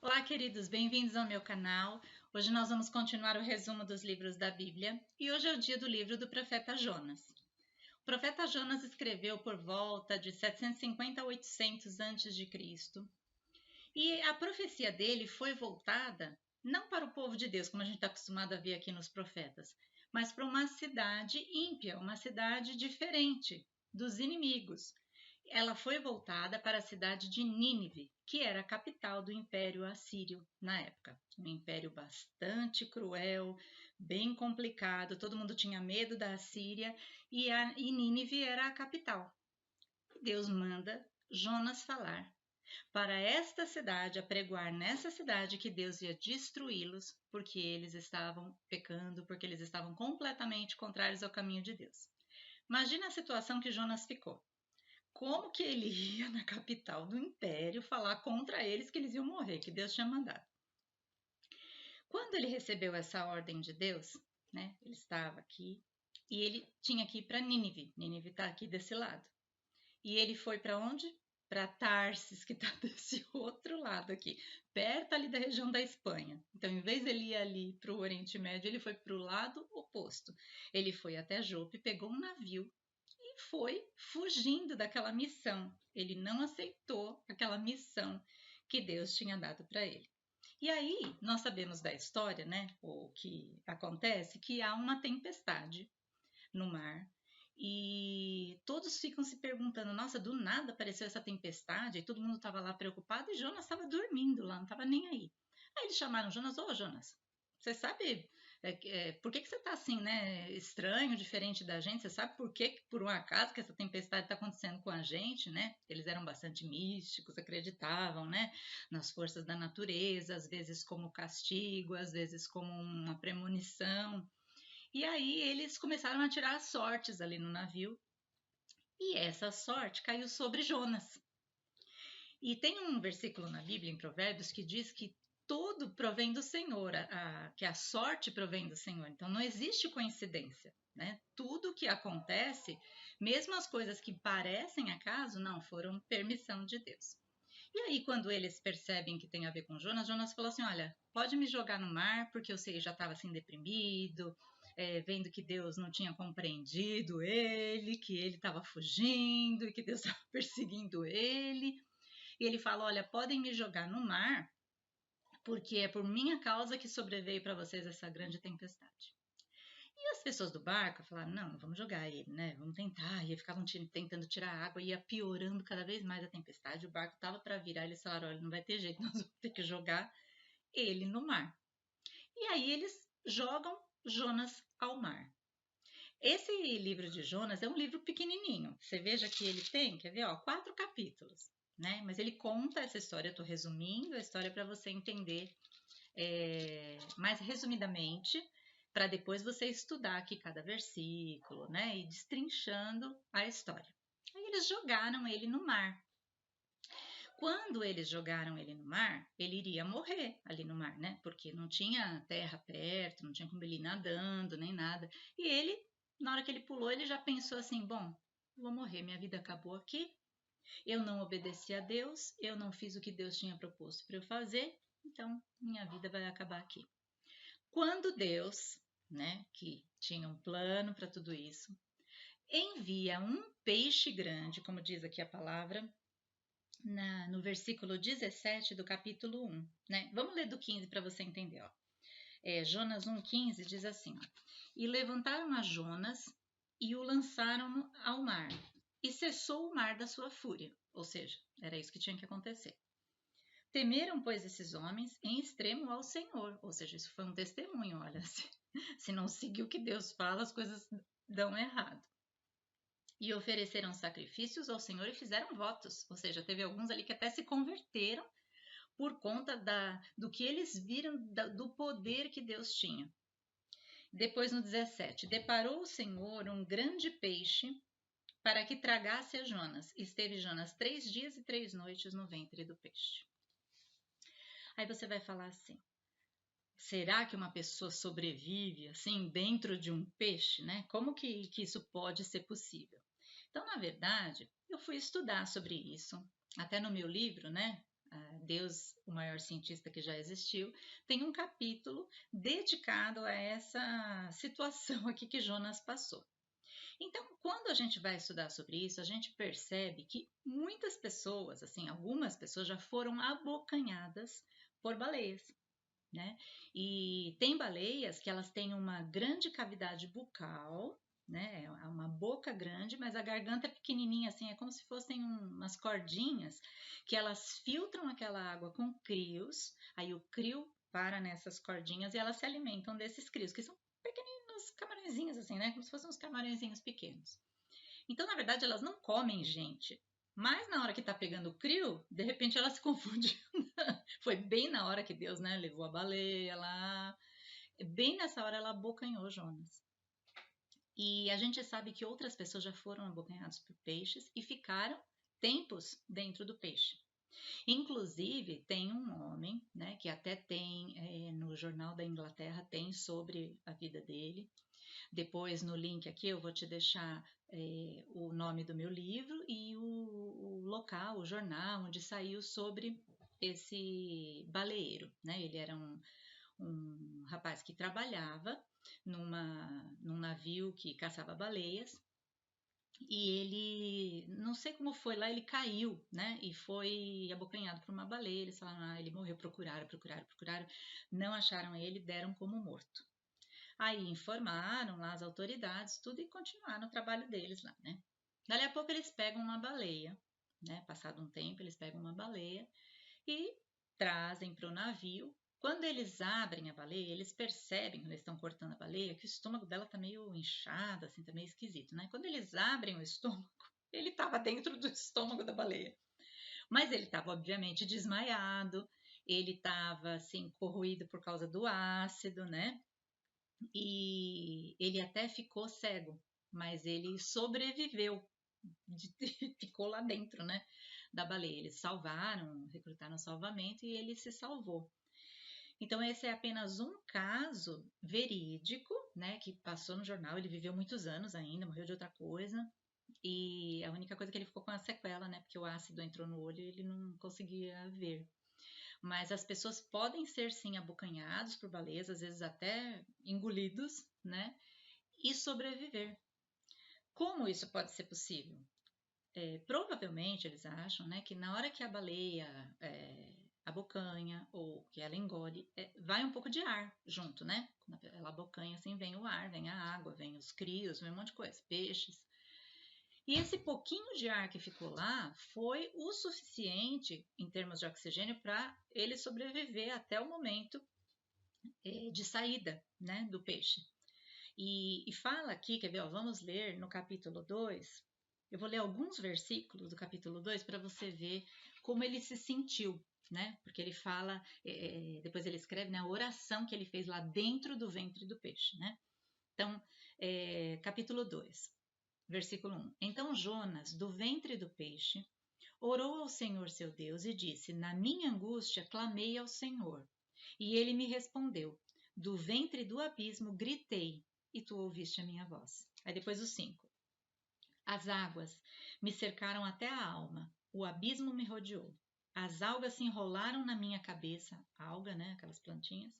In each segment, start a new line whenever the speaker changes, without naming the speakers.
Olá, queridos, bem-vindos ao meu canal. Hoje nós vamos continuar o resumo dos livros da Bíblia e hoje é o dia do livro do profeta Jonas. O profeta Jonas escreveu por volta de 750 a 800 a.C. e a profecia dele foi voltada não para o povo de Deus, como a gente está acostumado a ver aqui nos profetas, mas para uma cidade ímpia, uma cidade diferente dos inimigos. Ela foi voltada para a cidade de Nínive, que era a capital do Império Assírio na época. Um império bastante cruel, bem complicado, todo mundo tinha medo da Assíria e Nínive era a capital. Deus manda Jonas falar para esta cidade, apregoar nessa cidade que Deus ia destruí-los, porque eles estavam pecando, porque eles estavam completamente contrários ao caminho de Deus. Imagina a situação que Jonas ficou. Como que ele ia na capital do império falar contra eles que eles iam morrer, que Deus tinha mandado? Quando ele recebeu essa ordem de Deus, né? Ele estava aqui e ele tinha que ir para Nínive. Nínive está aqui desse lado. E ele foi para onde? Para Tarsis, que está desse outro lado aqui, perto ali da região da Espanha. Então, em vez de ele ir ali para o Oriente Médio, ele foi para o lado oposto. Ele foi até Jope, pegou um navio e foi fugindo daquela missão. Ele não aceitou aquela missão que Deus tinha dado para ele. E aí, nós sabemos da história, né? O que acontece que há uma tempestade no mar e todos ficam se perguntando: nossa, do nada apareceu essa tempestade, e todo mundo estava lá preocupado e Jonas estava dormindo lá, não estava nem aí. Aí eles chamaram Jonas: ô Jonas, você sabe por que você está assim, né? Estranho, diferente da gente? Você sabe por que, por um acaso, que essa tempestade está acontecendo com a gente, né? Eles eram bastante místicos, acreditavam, né? Nas forças da natureza, às vezes como castigo, às vezes como uma premonição. E aí eles começaram a tirar as sortes ali no navio. E essa sorte caiu sobre Jonas. E tem um versículo na Bíblia, em Provérbios, que diz que tudo provém do Senhor, que a sorte provém do Senhor. Então não existe coincidência, né? Tudo que acontece, mesmo as coisas que parecem acaso, não foram permissão de Deus. E aí, quando eles percebem que tem a ver com Jonas, Jonas falou assim: olha, pode me jogar no mar, porque eu sei, já estava assim deprimido, vendo que Deus não tinha compreendido ele, que ele estava fugindo e que Deus estava perseguindo ele. E ele fala: olha, podem me jogar no mar, porque é por minha causa que sobreveio para vocês essa grande tempestade. E as pessoas do barco falaram: não, vamos jogar ele, né? Vamos tentar. E ficavam tentando tirar a água, ia piorando cada vez mais a tempestade. O barco estava para virar. Eles falaram: olha, não vai ter jeito, nós vamos ter que jogar ele no mar. E aí eles jogam Jonas ao mar. Esse livro de Jonas é um livro pequenininho. Você veja que ele tem, quer ver, ó, 4 capítulos, né? Mas ele conta essa história. Eu estou resumindo a história para você entender mais resumidamente, para depois você estudar aqui cada versículo, né? E destrinchando a história. Aí eles jogaram ele no mar. Quando eles jogaram ele no mar, ele iria morrer ali no mar, né? Porque não tinha terra perto, não tinha como ele ir nadando, nem nada. E ele, na hora que ele pulou, ele já pensou assim: bom, vou morrer, minha vida acabou aqui. Eu não obedeci a Deus, eu não fiz o que Deus tinha proposto para eu fazer, então minha vida vai acabar aqui. Quando Deus, né, que tinha um plano para tudo isso, envia um peixe grande, como diz aqui a palavra, no versículo 17 do capítulo 1. Né? Vamos ler do 15 para você entender. Ó. Jonas 1,15 diz assim: ó, e levantaram a Jonas e o lançaram ao mar, e cessou o mar da sua fúria. Ou seja, era isso que tinha que acontecer. Temeram, pois, esses homens em extremo ao Senhor. Ou seja, isso foi um testemunho. Olha, se não seguir o que Deus fala, as coisas dão errado. E ofereceram sacrifícios ao Senhor e fizeram votos. Ou seja, teve alguns ali que até se converteram por conta do que eles viram, do poder que Deus tinha. Depois, no 17, deparou o Senhor um grande peixe para que tragasse a Jonas. Esteve Jonas 3 dias e 3 noites no ventre do peixe. Aí você vai falar assim: será que uma pessoa sobrevive assim dentro de um peixe, né? Como que isso pode ser possível? Então, na verdade, eu fui estudar sobre isso, até no meu livro, né? Deus, o maior cientista que já existiu, tem um capítulo dedicado a essa situação aqui que Jonas passou. Então, quando a gente vai estudar sobre isso, a gente percebe que muitas pessoas, assim, algumas pessoas já foram abocanhadas por baleias, né? E tem baleias que elas têm uma grande cavidade bucal, né? É uma boca grande, mas a garganta é pequenininha, assim, é como se fossem umas cordinhas que elas filtram aquela água com crios, aí o crio para nessas cordinhas e elas se alimentam desses crios, que são pequeninos camarõezinhos, assim, né? Como se fossem uns camarõezinhos pequenos. Então, na verdade, elas não comem gente. Mas na hora que tá pegando o crio, de repente ela se confunde. Foi bem na hora que Deus, né, levou a baleia lá. Bem nessa hora ela abocanhou Jonas. E a gente sabe que outras pessoas já foram abocanhadas por peixes e ficaram tempos dentro do peixe. Inclusive, tem um homem, né, que até tem no Jornal da Inglaterra, tem sobre a vida dele. Depois, no link aqui, eu vou te deixar o nome do meu livro e o local, o jornal onde saiu sobre esse baleeiro, né? Ele era um rapaz que trabalhava num navio que caçava baleias e ele, não sei como foi lá, ele caiu, né? E foi abocanhado por uma baleia. Eles falaram, ele morreu, procuraram, não acharam ele, deram como morto. Aí informaram lá as autoridades, tudo, e continuaram o trabalho deles lá, né? Dali a pouco eles pegam uma baleia, né? Passado um tempo, eles pegam uma baleia e trazem para o navio. Quando eles abrem a baleia, eles percebem, quando eles estão cortando a baleia, que o estômago dela tá meio inchado, assim, tá meio esquisito, né? Quando eles abrem o estômago, ele estava dentro do estômago da baleia. Mas ele estava, obviamente, desmaiado, ele estava, assim, corroído por causa do ácido, né? E ele até ficou cego, mas ele sobreviveu, ficou lá dentro, né, da baleia. Eles salvaram, recrutaram salvamento e ele se salvou. Então esse é apenas um caso verídico, né, que passou no jornal. Ele viveu muitos anos ainda, morreu de outra coisa. E a única coisa que ele ficou com a sequela, né, porque o ácido entrou no olho e ele não conseguia ver. Mas as pessoas podem ser sim abocanhados por baleias, às vezes até engolidos, né? E sobreviver. Como isso pode ser possível? Provavelmente eles acham, né, que na hora que a baleia abocanha ou que ela engole, vai um pouco de ar junto, né? Quando ela abocanha, assim, vem o ar, vem a água, vem os crios, vem um monte de coisa, peixes. E esse pouquinho de ar que ficou lá foi o suficiente, em termos de oxigênio, para ele sobreviver até o momento de saída, né, do peixe. E fala aqui, quer ver, ó, vamos ler no capítulo 2. Eu vou ler alguns versículos do capítulo 2 para você ver como ele se sentiu, né? Porque ele fala, depois ele escreve, né, a oração que ele fez lá dentro do ventre do peixe, né? Então, capítulo 2. Versículo 1. Então Jonas, do ventre do peixe, orou ao Senhor seu Deus e disse: Na minha angústia clamei ao Senhor, e ele me respondeu. Do ventre do abismo gritei, e tu ouviste a minha voz. Aí depois o 5. As águas me cercaram até a alma, o abismo me rodeou. As algas se enrolaram na minha cabeça, alga, né, aquelas plantinhas.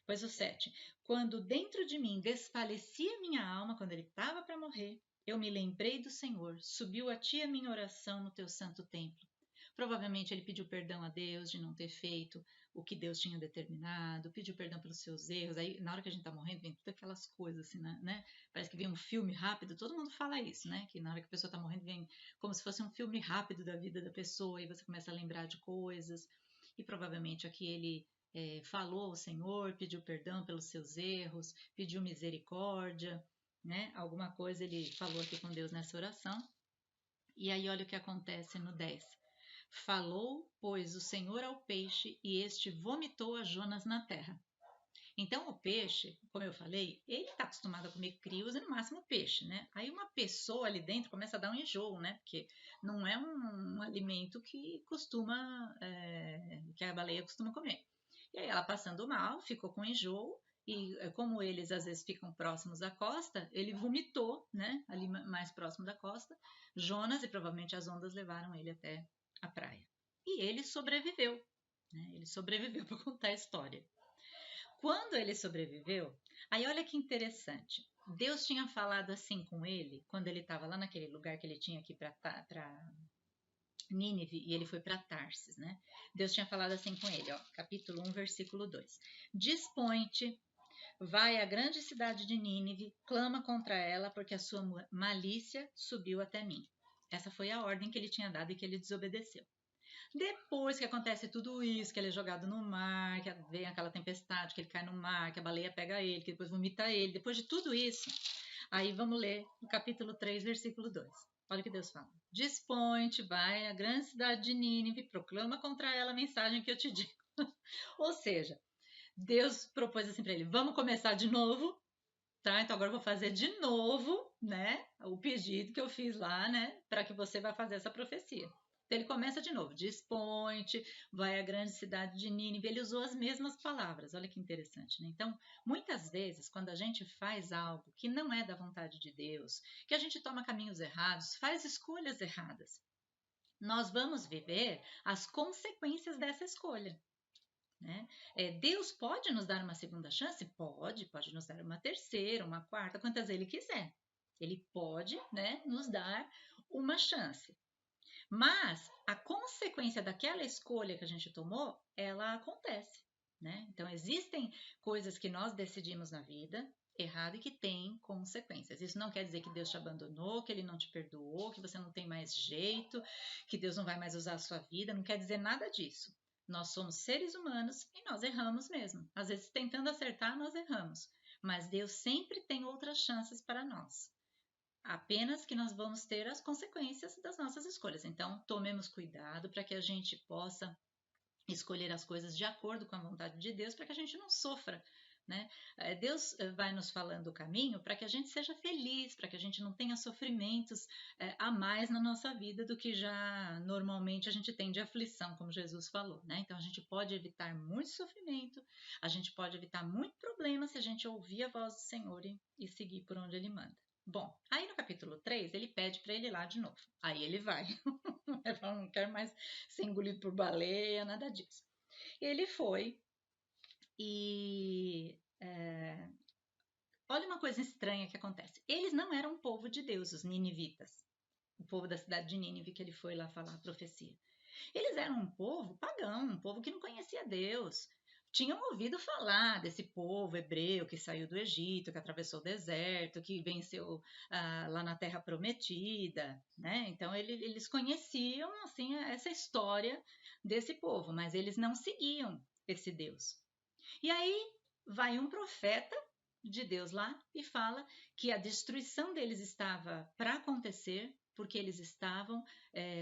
Pois o 7. Quando dentro de mim desfalecia minha alma, quando ele estava para morrer, eu me lembrei do Senhor, subiu a ti a minha oração no teu santo templo. Provavelmente ele pediu perdão a Deus de não ter feito o que Deus tinha determinado, pediu perdão pelos seus erros. Aí, na hora que a gente tá morrendo, vem todas aquelas coisas assim, né? Parece que vem um filme rápido, todo mundo fala isso, né? Que na hora que a pessoa tá morrendo, vem como se fosse um filme rápido da vida da pessoa, e você começa a lembrar de coisas. E provavelmente aqui ele falou ao Senhor, pediu perdão pelos seus erros, pediu misericórdia, né? Alguma coisa ele falou aqui com Deus nessa oração. E aí olha o que acontece no 10. Falou, pois, o Senhor ao peixe, e este vomitou a Jonas na terra. Então, o peixe, como eu falei, ele está acostumado a comer crios e no máximo peixe, né? Aí uma pessoa ali dentro começa a dar um enjoo, né? Porque não é um alimento que que a baleia costuma comer. E aí ela passando mal, ficou com enjoo, e como eles às vezes ficam próximos da costa, ele vomitou, né? Ali mais próximo da costa, Jonas, e provavelmente as ondas levaram ele até a praia. e ele sobreviveu. Né? Ele sobreviveu para contar a história. Quando ele sobreviveu, aí olha que interessante. Deus tinha falado assim com ele, quando ele estava lá naquele lugar que ele tinha aqui para Nínive, e ele foi para Tarsis, né? Deus tinha falado assim com ele, ó, capítulo 1, versículo 2. Dispõe-te, vai à grande cidade de Nínive, clama contra ela, porque a sua malícia subiu até mim. Essa foi a ordem que ele tinha dado e que ele desobedeceu. Depois que acontece tudo isso, que ele é jogado no mar, que vem aquela tempestade, que ele cai no mar, que a baleia pega ele, que depois vomita ele, depois de tudo isso, aí vamos ler o capítulo 3, versículo 2. Olha o que Deus fala. Dispõe-te, vai à grande cidade de Nínive, proclama contra ela a mensagem que eu te digo. Ou seja, Deus propôs assim para ele, vamos começar de novo, tá? Então agora eu vou fazer de novo, né? O pedido que eu fiz lá, né? Para que você vá fazer essa profecia. Então ele começa de novo, dispõe-te, vai à grande cidade de Nínive. Ele usou as mesmas palavras, olha que interessante, né? Então, muitas vezes, quando a gente faz algo que não é da vontade de Deus, que a gente toma caminhos errados, faz escolhas erradas, nós vamos viver as consequências dessa escolha. Né? Deus pode nos dar uma segunda chance? Pode nos dar uma terceira, uma quarta, quantas ele quiser. Ele pode, né, nos dar uma chance. Mas a consequência daquela escolha que a gente tomou, ela acontece. Né? Então, existem coisas que nós decidimos na vida errado e que têm consequências. Isso não quer dizer que Deus te abandonou, que ele não te perdoou, que você não tem mais jeito, que Deus não vai mais usar a sua vida, não quer dizer nada disso. Nós somos seres humanos e nós erramos mesmo. Às vezes, tentando acertar, nós erramos. Mas Deus sempre tem outras chances para nós. Apenas que nós vamos ter as consequências das nossas escolhas. Então, tomemos cuidado para que a gente possa escolher as coisas de acordo com a vontade de Deus, para que a gente não sofra. Né? Deus vai nos falando o caminho para que a gente seja feliz, para que a gente não tenha sofrimentos a mais na nossa vida do que já normalmente a gente tem de aflição, como Jesus falou. Né? Então a gente pode evitar muito sofrimento, a gente pode evitar muito problema se a gente ouvir a voz do Senhor e seguir por onde Ele manda. Bom, aí no capítulo 3 ele pede para ele ir lá de novo. Aí ele vai. Ele fala, não quero mais ser engolido por baleia, nada disso. Ele foi e olha uma coisa estranha que acontece. Eles não eram um povo de Deus, os ninivitas. O povo da cidade de Nínive que ele foi lá falar a profecia. Eles eram um povo pagão, um povo que não conhecia Deus. Tinham ouvido falar desse povo hebreu que saiu do Egito, que atravessou o deserto, que venceu lá na Terra Prometida, né? Então eles conheciam assim essa história desse povo, mas eles não seguiam esse Deus. E aí vai um profeta de Deus lá e fala que a destruição deles estava para acontecer porque eles estavam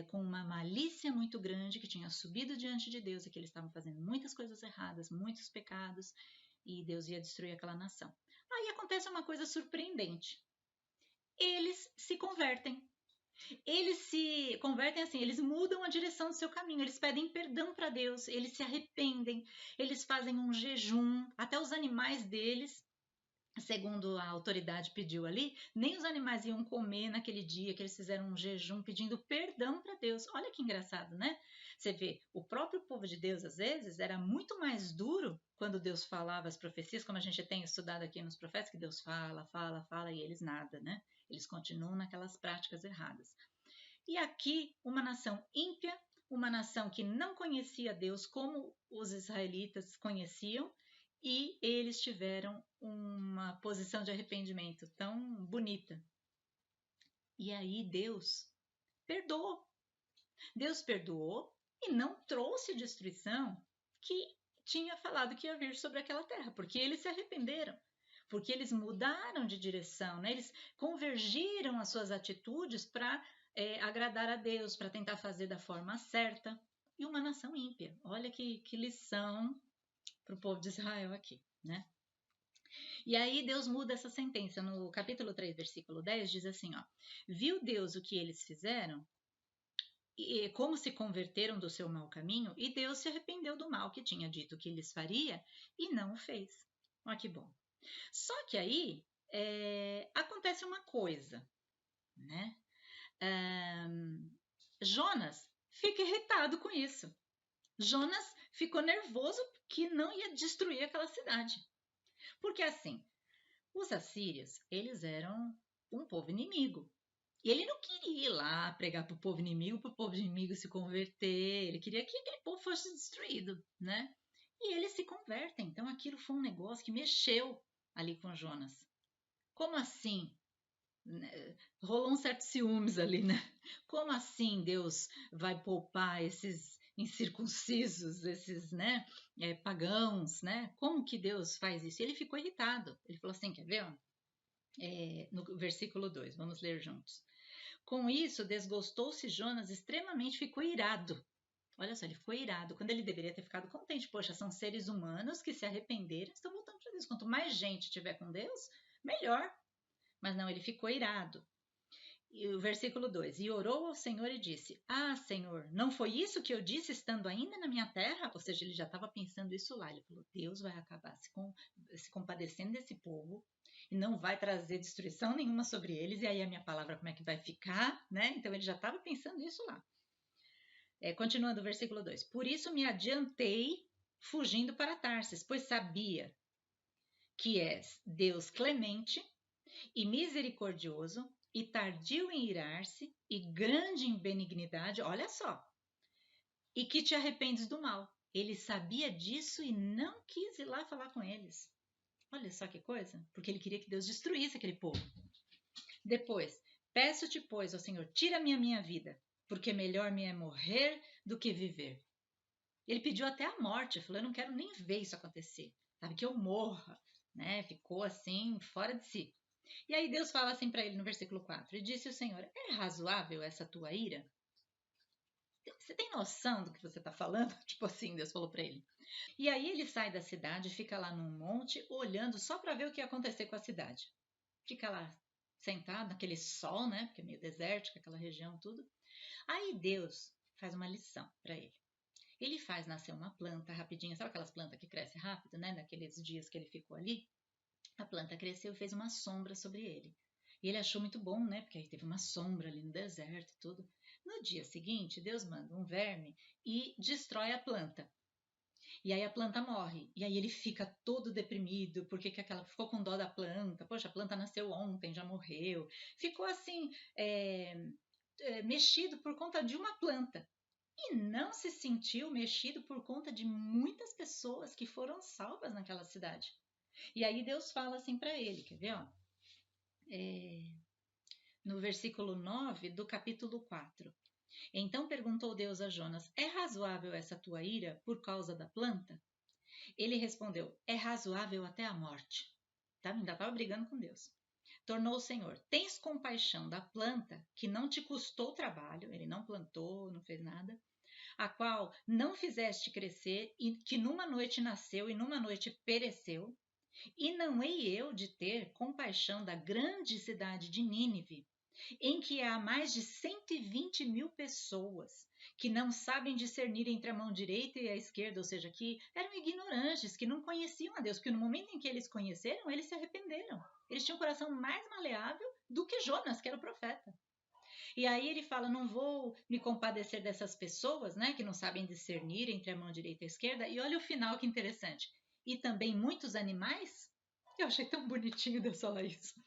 com uma malícia muito grande que tinha subido diante de Deus e que eles estavam fazendo muitas coisas erradas, muitos pecados, e Deus ia destruir aquela nação. Aí acontece uma coisa surpreendente. Eles se convertem. Eles se convertem assim, eles mudam a direção do seu caminho, eles pedem perdão para Deus, eles se arrependem, eles fazem um jejum, até os animais deles, segundo a autoridade pediu ali, nem os animais iam comer naquele dia que eles fizeram um jejum pedindo perdão para Deus. Olha que engraçado, né? Você vê, o próprio povo de Deus, às vezes, era muito mais duro quando Deus falava as profecias, como a gente tem estudado aqui nos profetas, que Deus fala, fala, fala, e eles nada, né? Eles continuam naquelas práticas erradas. E aqui, uma nação ímpia, uma nação que não conhecia Deus como os israelitas conheciam, e eles tiveram uma posição de arrependimento tão bonita. E aí Deus perdoou. Deus perdoou e não trouxe destruição que tinha falado que ia vir sobre aquela terra, porque eles se arrependeram, porque eles mudaram de direção, né? Eles convergiram as suas atitudes para agradar a Deus, para tentar fazer da forma certa. E uma nação ímpia. Olha que lição para o povo de Israel aqui, né? E aí Deus muda essa sentença. No capítulo 3, versículo 10, diz assim, ó. Viu Deus o que eles fizeram? E como se converteram do seu mau caminho? E Deus se arrependeu do mal que tinha dito que lhes faria e não o fez. Olha que bom. Só que aí acontece uma coisa, né? Jonas fica irritado com isso. Jonas ficou nervoso que não ia destruir aquela cidade. Porque assim, os assírios, eles eram um povo inimigo. E ele não queria ir lá pregar para o povo inimigo se converter. Ele queria que aquele povo fosse destruído, né? E eles se convertem. Então aquilo foi um negócio que mexeu ali com Jonas. Como assim? Rolou um certo ciúmes ali, né? Como assim Deus vai poupar esses incircuncisos, esses, né, pagãos, né? Como que Deus faz isso? E ele ficou irritado. Ele falou assim, quer ver? No versículo 2, vamos ler juntos. Com isso, desgostou-se Jonas extremamente, ficou irado. Olha só, ele ficou irado, quando ele deveria ter ficado contente. Poxa, são seres humanos que se arrependeram, estão voltando para Deus. Quanto mais gente tiver com Deus, melhor. Mas não, ele ficou irado. E o versículo 2: E orou ao Senhor e disse: Ah, Senhor, não foi isso que eu disse estando ainda na minha terra? Ou seja, ele já estava pensando isso lá. Ele falou: Deus vai acabar se compadecendo desse povo e não vai trazer destruição nenhuma sobre eles. E aí a minha palavra, como é que vai ficar? Né? Então ele já estava pensando isso lá. Continuando o versículo 2: Por isso me adiantei fugindo para Tarsis, pois sabia que és Deus clemente e misericordioso, e tardio em irar-se, e grande em benignidade, olha só, e que te arrependes do mal. Ele sabia disso e não quis ir lá falar com eles. Olha só que coisa, porque ele queria que Deus destruísse aquele povo. Depois, peço-te, pois, ó Senhor, tira-me a minha vida, porque melhor me é morrer do que viver. Ele pediu até a morte, falou, eu não quero nem ver isso acontecer, sabe, que eu morra, né? Ficou assim, fora de si. E aí Deus fala assim para ele no versículo 4, e disse o Senhor, é razoável essa tua ira? Você tem noção do que você está falando? Tipo assim, Deus falou para ele. E aí ele sai da cidade, fica lá num monte, olhando só para ver o que ia acontecer com a cidade. Fica lá sentado naquele sol, né? Porque é meio desértico, aquela região, tudo. Aí Deus faz uma lição para ele. Ele faz nascer uma planta rapidinho, sabe aquelas plantas que crescem rápido, né? Naqueles dias que ele ficou ali. A planta cresceu e fez uma sombra sobre ele. E ele achou muito bom, né? Porque aí teve uma sombra ali no deserto e tudo. No dia seguinte, Deus manda um verme e destrói a planta. E aí a planta morre. E aí ele fica todo deprimido, porque que aquela ficou com dó da planta. Poxa, a planta nasceu ontem, já morreu. Ficou assim, mexido por conta de uma planta. E não se sentiu mexido por conta de muitas pessoas que foram salvas naquela cidade. E aí Deus fala assim para ele, quer ver? Ó? No versículo 9 do capítulo 4. Então perguntou Deus a Jonas: É razoável essa tua ira por causa da planta? Ele respondeu: É razoável até a morte. Tá? Ainda estava brigando com Deus. Tornou o Senhor: Tens compaixão da planta que não te custou trabalho, ele não plantou, não fez nada, a qual não fizeste crescer e que numa noite nasceu e numa noite pereceu? E não hei eu de ter compaixão da grande cidade de Nínive, em que há mais de 120 mil pessoas que não sabem discernir entre a mão direita e a esquerda, ou seja, que eram ignorantes, que não conheciam a Deus, porque no momento em que eles conheceram, eles se arrependeram. Eles tinham um coração mais maleável do que Jonas, que era o profeta. E aí ele fala, não vou me compadecer dessas pessoas, né, que não sabem discernir entre a mão direita e a esquerda. E olha o final que interessante. E também muitos animais. Eu achei tão bonitinho Deus falar isso.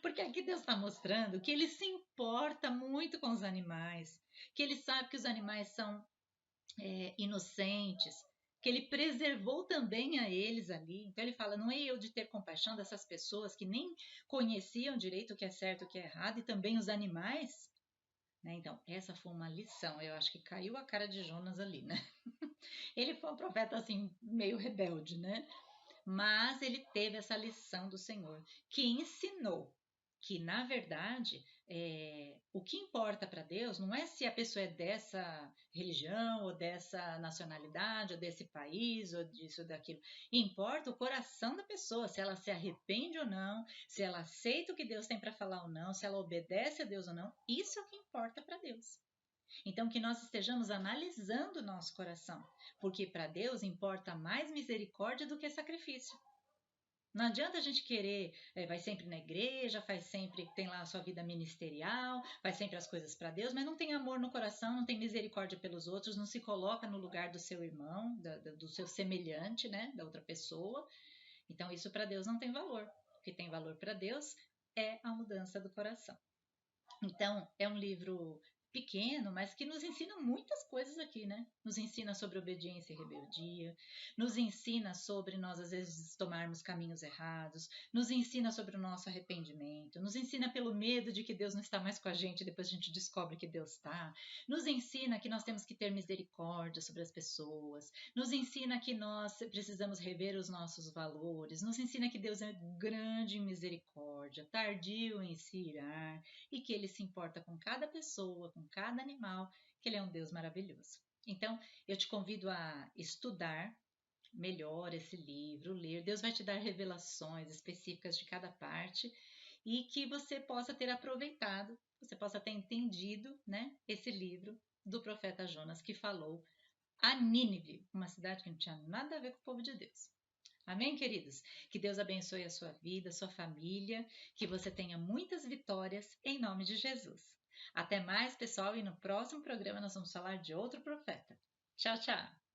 Porque aqui Deus está mostrando que ele se importa muito com os animais, que ele sabe que os animais são inocentes, que ele preservou também a eles ali. Então ele fala: não é eu de ter compaixão dessas pessoas que nem conheciam direito o que é certo e o que é errado, e também os animais. Né? Então, essa foi uma lição. Eu acho que caiu a cara de Jonas ali, né? Ele foi um profeta assim, meio rebelde, né? Mas ele teve essa lição do Senhor, que ensinou que, na verdade, o que importa para Deus não é se a pessoa é dessa religião, ou dessa nacionalidade, ou desse país, ou disso ou daquilo. Importa o coração da pessoa, se ela se arrepende ou não, se ela aceita o que Deus tem para falar ou não, se ela obedece a Deus ou não. Isso é o que importa para Deus. Então, que nós estejamos analisando o nosso coração, porque para Deus importa mais misericórdia do que sacrifício. Não adianta a gente querer, vai sempre na igreja, faz sempre, tem lá a sua vida ministerial, faz sempre as coisas para Deus, mas não tem amor no coração, não tem misericórdia pelos outros, não se coloca no lugar do seu irmão, do seu semelhante, né, da outra pessoa. Então isso para Deus não tem valor. O que tem valor para Deus é a mudança do coração. Então, é um livro pequeno, mas que nos ensina muitas coisas aqui, né? Nos ensina sobre obediência e rebeldia, nos ensina sobre nós, às vezes, tomarmos caminhos errados, nos ensina sobre o nosso arrependimento, nos ensina pelo medo de que Deus não está mais com a gente, depois a gente descobre que Deus está, nos ensina que nós temos que ter misericórdia sobre as pessoas, nos ensina que nós precisamos rever os nossos valores, nos ensina que Deus é grande em misericórdia, tardio em se irar, e que ele se importa com cada pessoa, com cada animal, que ele é um Deus maravilhoso. Então, eu te convido a estudar melhor esse livro, ler. Deus vai te dar revelações específicas de cada parte e que você possa ter aproveitado, você possa ter entendido, né, esse livro do profeta Jonas que falou a Nínive, uma cidade que não tinha nada a ver com o povo de Deus. Amém, queridos? Que Deus abençoe a sua vida, a sua família, que você tenha muitas vitórias em nome de Jesus. Até mais, pessoal, e no próximo programa nós vamos falar de outro profeta. Tchau, tchau!